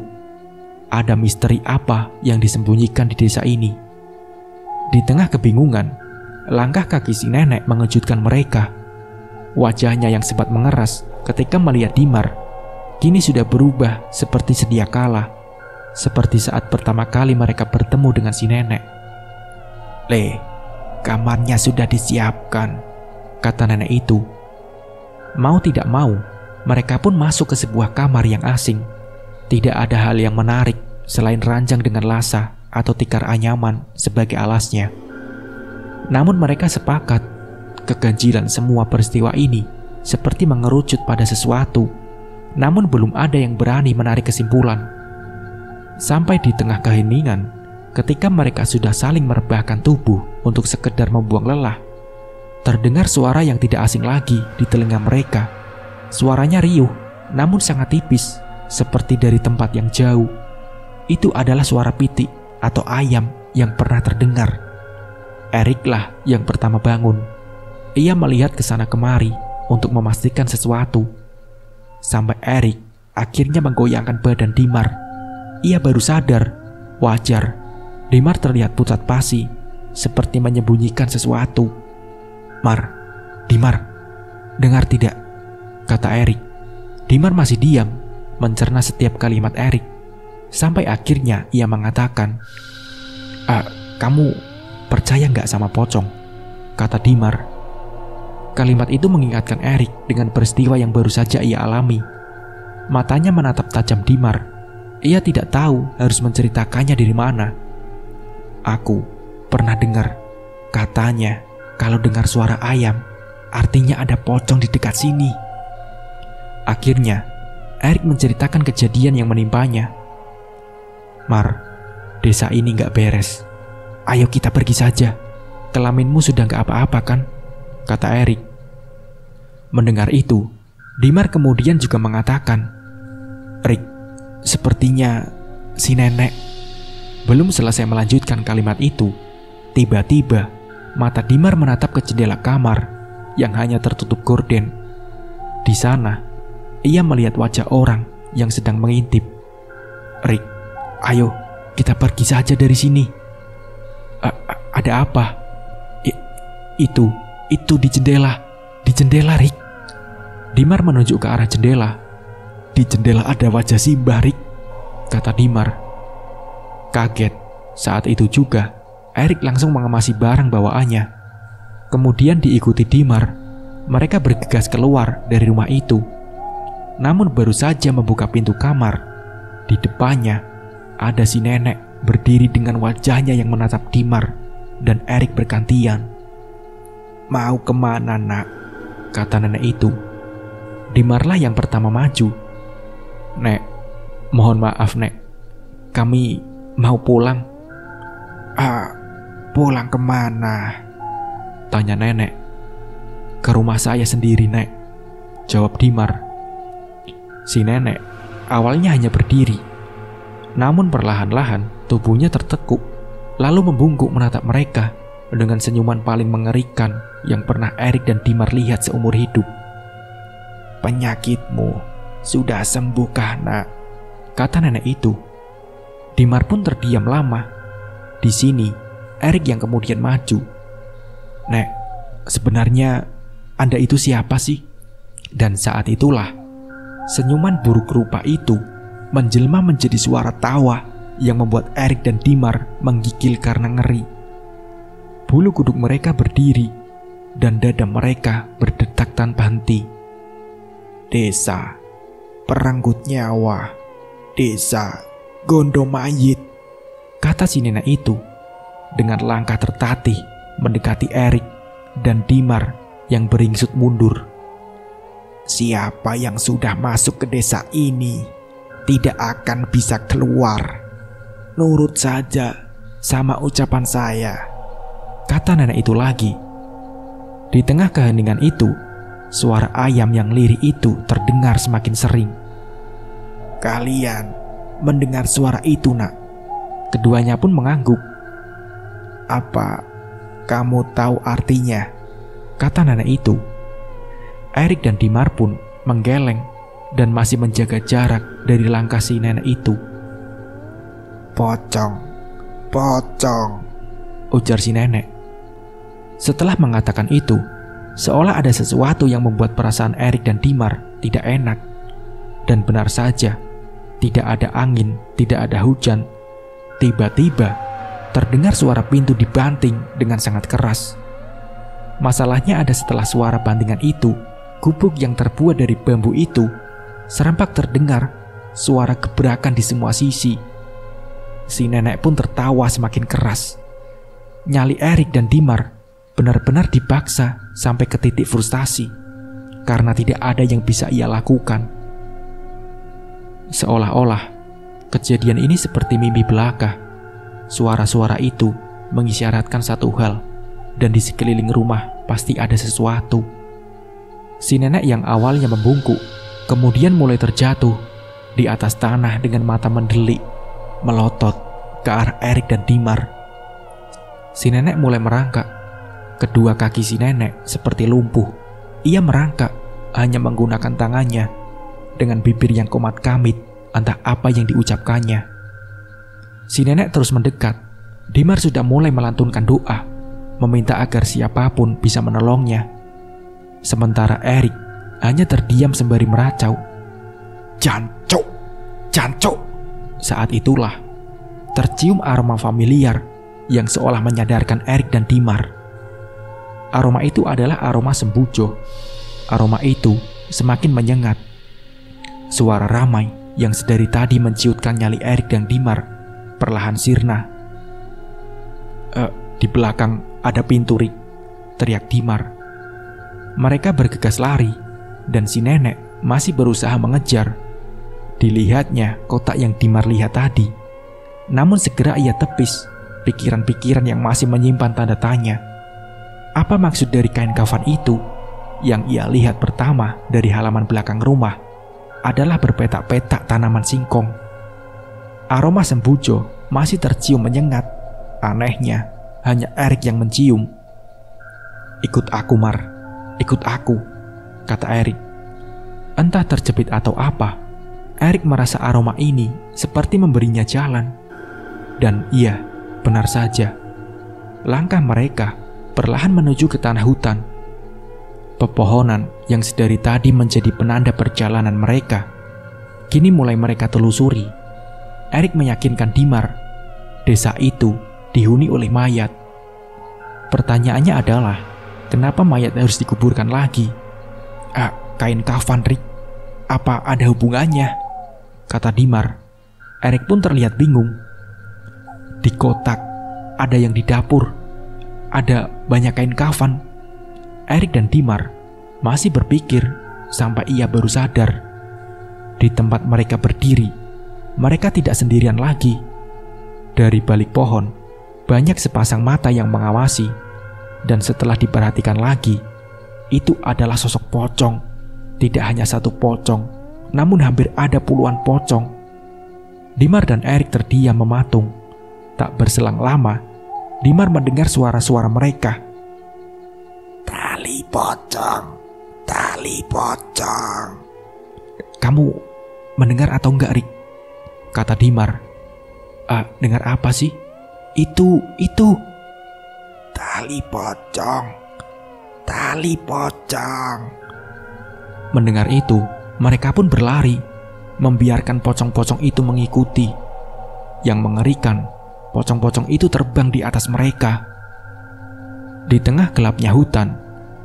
Ada misteri apa yang disembunyikan di desa ini? Di tengah kebingungan, langkah kaki si nenek mengejutkan mereka. Wajahnya yang sempat mengeras ketika melihat Dimar, kini sudah berubah seperti sedia kala. Seperti saat pertama kali mereka bertemu dengan si nenek. "Le, kamarnya sudah disiapkan," kata nenek itu. Mau tidak mau, mereka pun masuk ke sebuah kamar yang asing. Tidak ada hal yang menarik selain ranjang dengan lasa atau tikar anyaman sebagai alasnya. Namun mereka sepakat, keganjilan semua peristiwa ini seperti mengerucut pada sesuatu. Namun belum ada yang berani menarik kesimpulan. Sampai di tengah keheningan, ketika mereka sudah saling merebahkan tubuh untuk sekedar membuang lelah, terdengar suara yang tidak asing lagi di telinga mereka. Suaranya riuh, namun sangat tipis, seperti dari tempat yang jauh. Itu adalah suara pitik atau ayam yang pernah terdengar. Eriklah yang pertama bangun. Ia melihat ke sana kemari untuk memastikan sesuatu. Sampai Erik akhirnya menggoyangkan badan Dimar. Ia baru sadar, wajar, Dimar terlihat pucat pasi, seperti menyembunyikan sesuatu. Dimar, dengar tidak?" kata Erik. Dimar masih diam, mencerna setiap kalimat Erik. Sampai akhirnya ia mengatakan, "Kamu percaya nggak sama pocong?" kata Dimar. Kalimat itu mengingatkan Erik dengan peristiwa yang baru saja ia alami. Matanya menatap tajam Dimar. Ia tidak tahu harus menceritakannya dari mana. "Aku pernah dengar, katanya kalau dengar suara ayam, artinya ada pocong di dekat sini." Akhirnya, Erik menceritakan kejadian yang menimpanya. Desa ini gak beres. Ayo kita pergi saja. Kelaminmu sudah gak apa-apa kan?" kata Erik. Mendengar itu, Dimar kemudian juga mengatakan, "Rik, sepertinya si nenek." Belum selesai melanjutkan kalimat itu, tiba-tiba mata Dimar menatap ke jendela kamar yang hanya tertutup gorden. Di sana, ia melihat wajah orang yang sedang mengintip. "Rik, ayo kita pergi saja dari sini." Ada apa?" Itu di jendela Rik." Dimar menunjuk ke arah jendela. "Di jendela ada wajah Simbah, Rik," kata Dimar. Kaget, saat itu juga Erik langsung mengemasi barang bawaannya. Kemudian diikuti Dimar, mereka bergegas keluar dari rumah itu. Namun baru saja membuka pintu kamar, di depannya ada si nenek berdiri dengan wajahnya yang menatap Dimar dan Erik bergantian. "Mau kemana, nak?" kata nenek itu. Dimarlah yang pertama maju. "Nek, mohon maaf, Nek. Kami mau pulang." Pulang kemana?" tanya nenek. "Ke rumah saya sendiri, Nek," jawab Dimar. Si nenek awalnya hanya berdiri, namun perlahan-lahan tubuhnya tertekuk, lalu membungkuk menatap mereka dengan senyuman paling mengerikan yang pernah Erik dan Dimar lihat seumur hidup. "Penyakitmu sudah sembuhkah, nak?" kata nenek itu. Dimar pun terdiam lama. Di sini, Erik yang kemudian maju. "Nek, sebenarnya Anda itu siapa sih?" Dan saat itulah, senyuman buruk rupa itu menjelma menjadi suara tawa yang membuat Erik dan Dimar menggigil karena ngeri. Bulu kuduk mereka berdiri dan dada mereka berdetak tanpa henti. "Desa Perenggut Nyawa, Desa Gondomayit," kata si nenek itu dengan langkah tertatih mendekati Erik dan Dimar yang beringsut mundur. "Siapa yang sudah masuk ke desa ini tidak akan bisa keluar. Nurut saja sama ucapan saya," kata nenek itu lagi. Di tengah keheningan itu, suara ayam yang lirih itu terdengar semakin sering. "Kalian mendengar suara itu, nak?" Keduanya pun mengangguk. "Apa kamu tahu artinya?" kata nenek itu. Erik dan Dimar pun menggeleng dan masih menjaga jarak dari langkah si nenek itu. Pocong, ujar si nenek. Setelah mengatakan itu, seolah ada sesuatu yang membuat perasaan Erik dan Dimar tidak enak. Dan benar saja, tidak ada angin, tidak ada hujan. Tiba-tiba, terdengar suara pintu dibanting dengan sangat keras. Masalahnya ada setelah suara bantingan itu, gubuk yang terbuat dari bambu itu, serempak terdengar suara gebrakan di semua sisi. Si nenek pun tertawa semakin keras. Nyali Erik dan Dimar benar-benar dipaksa sampai ke titik frustasi karena tidak ada yang bisa ia lakukan. Seolah-olah kejadian ini seperti mimpi belaka. Suara-suara itu mengisyaratkan satu hal, dan di sekeliling rumah pasti ada sesuatu. Si nenek yang awalnya membungkuk kemudian mulai terjatuh di atas tanah dengan mata mendelik, melotot ke arah Erik dan Dimar. Si nenek mulai merangkak. Kedua kaki si nenek seperti lumpuh. Ia merangkak hanya menggunakan tangannya dengan bibir yang komat kamit, entah apa yang diucapkannya. Si nenek terus mendekat. Dimar sudah mulai melantunkan doa, meminta agar siapapun bisa menolongnya. Sementara Erik hanya terdiam sembari meracau. Jancuk. Saat itulah tercium aroma familiar yang seolah menyadarkan Erik dan Dimar. Aroma itu adalah aroma sembujo. Aroma itu semakin menyengat. Suara ramai yang sedari tadi menciutkan nyali Erik dan Dimar perlahan sirna. Di belakang ada pintu, Rik," teriak Dimar. Mereka bergegas lari, dan si nenek masih berusaha mengejar. Dilihatnya kotak yang Dimar lihat tadi. Namun segera ia tepis pikiran-pikiran yang masih menyimpan tanda tanya. Apa maksud dari kain kafan itu? Yang ia lihat pertama dari halaman belakang rumah adalah berpetak-petak tanaman singkong. Aroma sembujo masih tercium menyengat. Anehnya, hanya Erik yang mencium. "Ikut aku, Mar. Ikut aku," kata Erik. Entah terjepit atau apa, Erik merasa aroma ini seperti memberinya jalan. Dan iya, benar saja. Langkah mereka perlahan menuju ke tanah hutan. Pepohonan yang sedari tadi menjadi penanda perjalanan mereka, kini mulai mereka telusuri. Erik meyakinkan Dimar, desa itu dihuni oleh mayat. Pertanyaannya adalah, kenapa mayat harus dikuburkan lagi? Kain kafan, Rik. Apa ada hubungannya? Kata Dimar. Erik pun terlihat bingung. di kotak, ada yang di dapur, ada banyak kain kafan. Erik dan Dimar masih berpikir sampai ia baru sadar. Di tempat mereka berdiri, mereka tidak sendirian lagi. Dari balik pohon, banyak sepasang mata yang mengawasi. Dan setelah diperhatikan lagi, itu adalah sosok pocong. Tidak hanya satu pocong, namun hampir ada puluhan pocong. Dimar dan Erik terdiam mematung. Tak berselang lama, Dimar mendengar suara-suara mereka. Tali pocong, tali pocong. Kamu mendengar atau enggak, Rik? Kata Dimar. Dengar apa sih? Itu. Tali pocong, tali pocong. Mendengar itu, mereka pun berlari, membiarkan pocong-pocong itu mengikuti. Yang mengerikan, pocong-pocong itu terbang di atas mereka. Di tengah gelapnya hutan,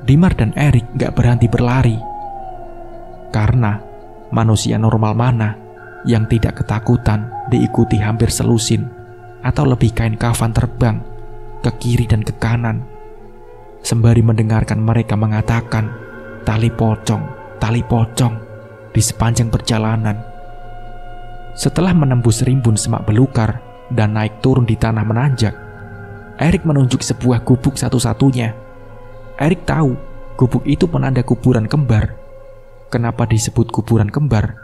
Dimar dan Erik gak berhenti berlari. Karena manusia normal mana yang tidak ketakutan diikuti hampir selusin atau lebih kain kafan terbang ke kiri dan ke kanan, sembari mendengarkan mereka mengatakan tali pocong di sepanjang perjalanan. Setelah menembus rimbun semak belukar dan naik turun di tanah menanjak, Erik menunjuk sebuah gubuk satu-satunya. Erik tahu gubuk itu penanda kuburan kembar. Kenapa disebut kuburan kembar?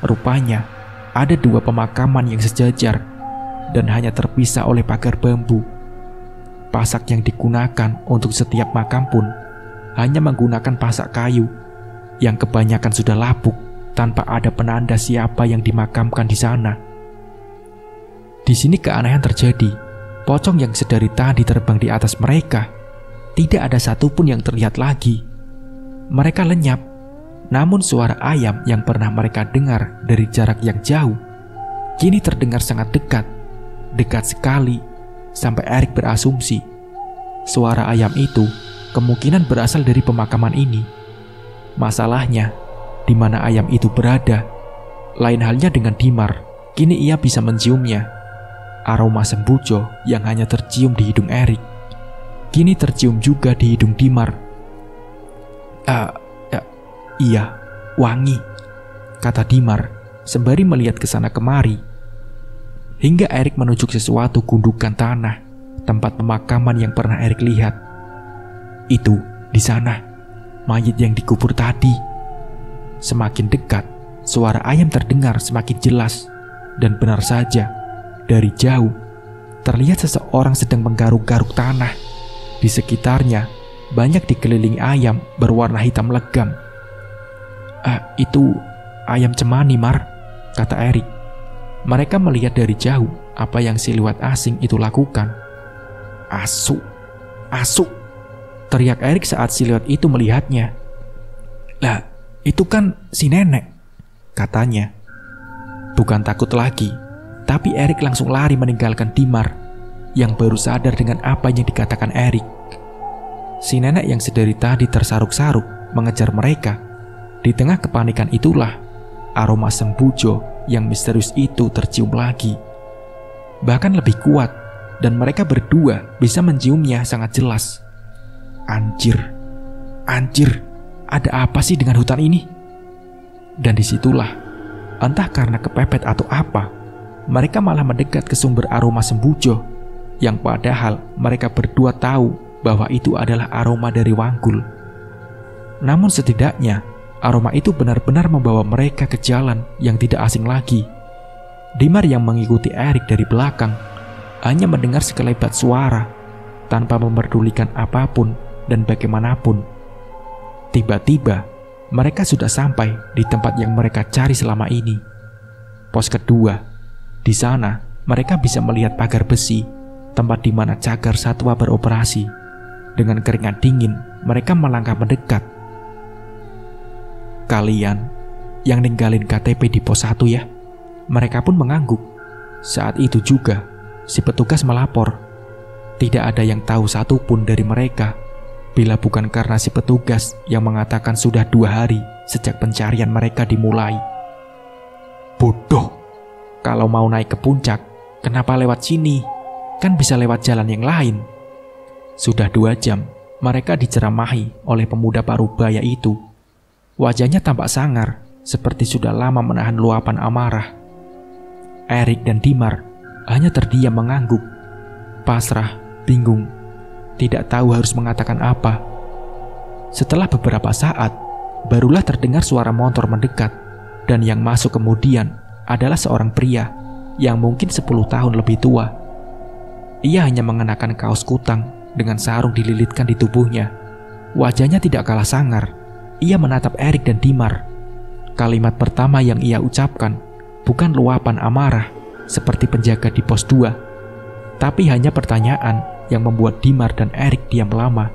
Rupanya ada dua pemakaman yang sejajar dan hanya terpisah oleh pagar bambu. Pasak yang digunakan untuk setiap makam pun hanya menggunakan pasak kayu yang kebanyakan sudah lapuk tanpa ada penanda siapa yang dimakamkan di sana. Di sini keanehan terjadi. Pocong yang sedari tadi terbang di atas mereka, tidak ada satupun yang terlihat lagi. Mereka lenyap. Namun suara ayam yang pernah mereka dengar dari jarak yang jauh kini terdengar sangat dekat. Dekat sekali, sampai Erik berasumsi suara ayam itu kemungkinan berasal dari pemakaman ini. Masalahnya, di mana ayam itu berada. Lain halnya dengan Dimar, kini ia bisa menciumnya. Aroma sembujo yang hanya tercium di hidung Erik kini tercium juga di hidung Dimar. Iya, wangi, kata Dimar sembari melihat ke sana kemari. Hingga Erik menunjuk sesuatu gundukan tanah, tempat pemakaman yang pernah Erik lihat. Itu, di sana, mayat yang dikubur tadi. Semakin dekat, suara ayam terdengar semakin jelas. Dan benar saja, dari jauh, terlihat seseorang sedang menggaruk-garuk tanah. Di sekitarnya, banyak dikelilingi ayam berwarna hitam legam. Itu ayam cemani, Mar, kata Erik. Mereka melihat dari jauh apa yang siluet asing itu lakukan. Asu, teriak Erik saat siluet itu melihatnya. Lah, itu kan si nenek, katanya. Bukan takut lagi, tapi Erik langsung lari meninggalkan Dimar yang baru sadar dengan apa yang dikatakan Erik. Si nenek yang sedari tadi tersaruk-saruk mengejar mereka. Di tengah kepanikan itulah aroma sembujo yang misterius itu tercium lagi. Bahkan lebih kuat, dan mereka berdua bisa menciumnya sangat jelas. Anjir, ada apa sih dengan hutan ini? Dan disitulah, entah karena kepepet atau apa, mereka malah mendekat ke sumber aroma sembujo, yang padahal mereka berdua tahu bahwa itu adalah aroma dari Wanggul. Namun setidaknya, aroma itu benar-benar membawa mereka ke jalan yang tidak asing lagi. Dimar yang mengikuti Erik dari belakang hanya mendengar sekelebat suara tanpa memperdulikan apapun dan bagaimanapun. Tiba-tiba, mereka sudah sampai di tempat yang mereka cari selama ini. Pos kedua. Di sana, mereka bisa melihat pagar besi, tempat di mana cagar satwa beroperasi. Dengan keringat dingin, mereka melangkah mendekat. Kalian yang ninggalin KTP di pos 1 ya. Mereka pun mengangguk. Saat itu juga, si petugas melapor. Tidak ada yang tahu satupun dari mereka, bila bukan karena si petugas yang mengatakan sudah 2 hari sejak pencarian mereka dimulai. Bodoh, kalau mau naik ke puncak, kenapa lewat sini? kan bisa lewat jalan yang lain. Sudah 2 jam, mereka diceramahi oleh pemuda parubaya itu. Wajahnya tampak sangar, seperti sudah lama menahan luapan amarah. Erik dan Dimar hanya terdiam mengangguk, pasrah, bingung, tidak tahu harus mengatakan apa. Setelah beberapa saat, barulah terdengar suara motor mendekat, dan yang masuk kemudian adalah seorang pria yang mungkin 10 tahun lebih tua. Ia hanya mengenakan kaos kutang dengan sarung dililitkan di tubuhnya. Wajahnya tidak kalah sangar. Ia menatap Erik dan Dimar. Kalimat pertama yang ia ucapkan bukan luapan amarah seperti penjaga di pos 2, tapi hanya pertanyaan yang membuat Dimar dan Erik diam lama.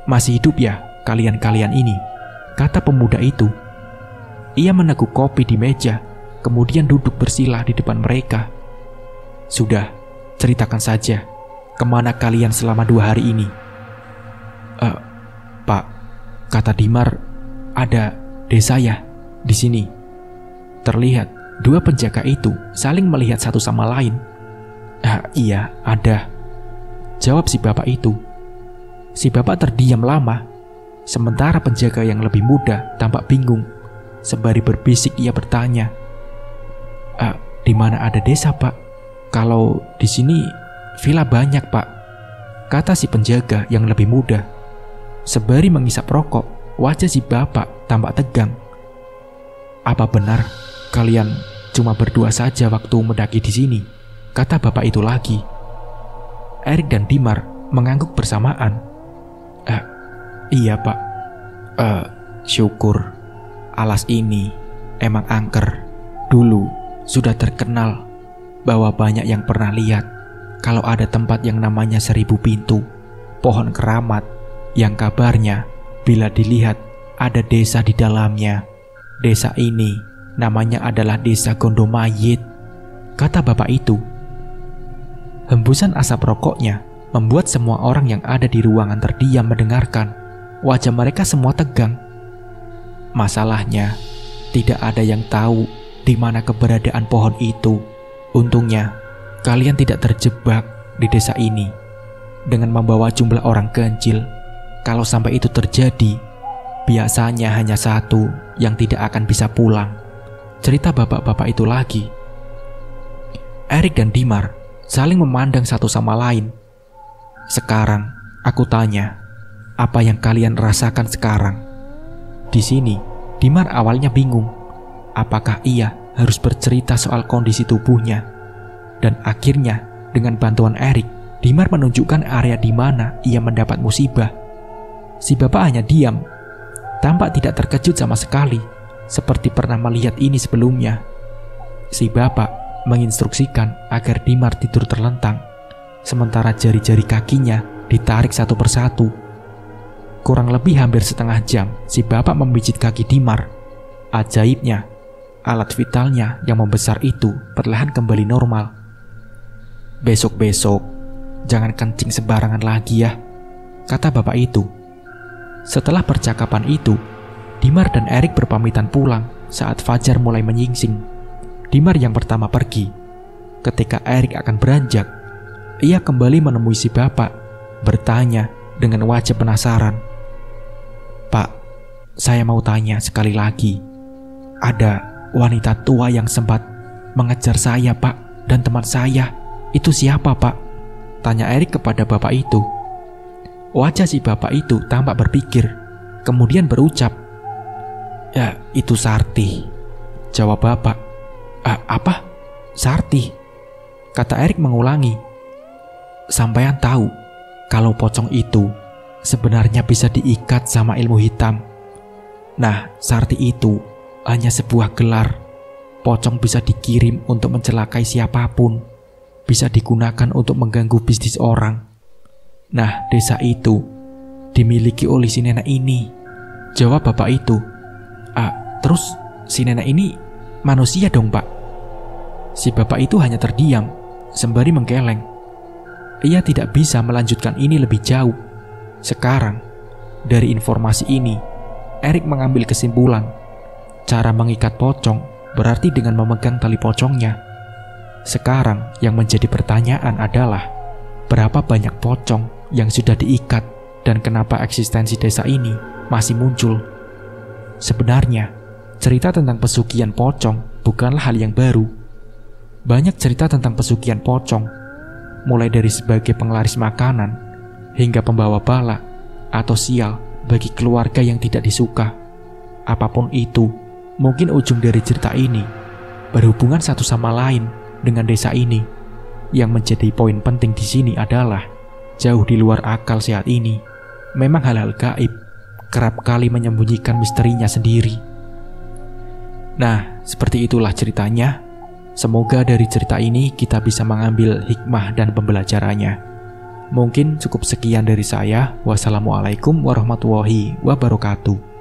"Masih hidup ya kalian-kalian ini?" kata pemuda itu. Ia meneguk kopi di meja, kemudian duduk bersila di depan mereka. "Sudah, ceritakan saja, kemana kalian selama 2 hari ini?" Pak," kata Dimar, "ada desa ya di sini." Terlihat 2 penjaga itu saling melihat satu sama lain. Iya, ada," jawab si bapak itu. Si bapak terdiam lama, sementara penjaga yang lebih muda tampak bingung. Sembari berbisik ia bertanya, "Di mana ada desa, Pak? Kalau di sini villa banyak, Pak," kata si penjaga yang lebih muda. Sembari mengisap rokok, wajah si bapak tampak tegang. "Apa benar kalian cuma berdua saja waktu mendaki di sini?" kata bapak itu lagi. Erik dan Dimar mengangguk bersamaan. Iya, Pak. Syukur. Alas ini emang angker. Dulu sudah terkenal bahwa banyak yang pernah lihat kalau ada tempat yang namanya 1000 pintu, pohon keramat, yang kabarnya bila dilihat ada desa di dalamnya. Desa ini namanya adalah Desa Gondomayit, kata bapak itu. Hembusan asap rokoknya membuat semua orang yang ada di ruangan terdiam mendengarkan. Wajah mereka semua tegang. Masalahnya, tidak ada yang tahu di mana keberadaan pohon itu. Untungnya, kalian tidak terjebak di desa ini dengan membawa jumlah orang ganjil. Kalau sampai itu terjadi, biasanya hanya satu yang tidak akan bisa pulang. Cerita bapak-bapak itu lagi. Erik dan Dimar saling memandang satu sama lain. Sekarang, aku tanya, apa yang kalian rasakan sekarang? Di sini, Dimar awalnya bingung. Apakah ia harus bercerita soal kondisi tubuhnya? Dan akhirnya, dengan bantuan Erik, Dimar menunjukkan area di mana ia mendapat musibah. Si bapak hanya diam, tampak tidak terkejut sama sekali, seperti pernah melihat ini sebelumnya. Si bapak menginstruksikan agar Dimar tidur terlentang, sementara jari-jari kakinya ditarik satu persatu. Kurang lebih hampir setengah jam, si bapak memijit kaki Dimar. Ajaibnya, alat vitalnya yang membesar itu perlahan kembali normal. "Besok-besok, jangan kencing sembarangan lagi ya," kata bapak itu. Setelah percakapan itu, Dimar dan Erik berpamitan pulang saat fajar mulai menyingsing. Dimar yang pertama pergi. Ketika Erik akan beranjak, ia kembali menemui si bapak, bertanya dengan wajah penasaran. "Pak, saya mau tanya sekali lagi. Ada wanita tua yang sempat mengejar saya, Pak, dan teman saya. Itu siapa, Pak?" tanya Erik kepada bapak itu. Wajah si bapak itu tampak berpikir, kemudian berucap, "Ya, itu Sarti," jawab bapak. Apa? Sarti?" kata Erik mengulangi. "Sampean tahu kalau pocong itu sebenarnya bisa diikat sama ilmu hitam. Nah, Sarti itu hanya sebuah gelar. Pocong bisa dikirim untuk mencelakai siapapun, bisa digunakan untuk mengganggu bisnis orang. Nah, desa itu dimiliki oleh si nenek ini," jawab bapak itu. Terus si nenek ini manusia dong, Pak?" Si bapak itu hanya terdiam, sembari menggeleng. Ia tidak bisa melanjutkan ini lebih jauh. Sekarang, dari informasi ini, Erik mengambil kesimpulan. Cara mengikat pocong berarti dengan memegang tali pocongnya. Sekarang yang menjadi pertanyaan adalah berapa banyak pocong yang sudah diikat dan kenapa eksistensi desa ini masih muncul. Sebenarnya, cerita tentang pesugihan pocong bukanlah hal yang baru. Banyak cerita tentang pesugihan pocong, mulai dari sebagai penglaris makanan hingga pembawa bala atau sial bagi keluarga yang tidak disuka. Apapun itu, mungkin ujung dari cerita ini berhubungan satu sama lain dengan desa ini. Yang menjadi poin penting di sini adalah jauh di luar akal sehat ini. Memang hal-hal gaib kerap kali menyembunyikan misterinya sendiri. Nah, seperti itulah ceritanya. Semoga dari cerita ini kita bisa mengambil hikmah dan pembelajarannya. Mungkin cukup sekian dari saya. Wassalamualaikum warahmatullahi wabarakatuh.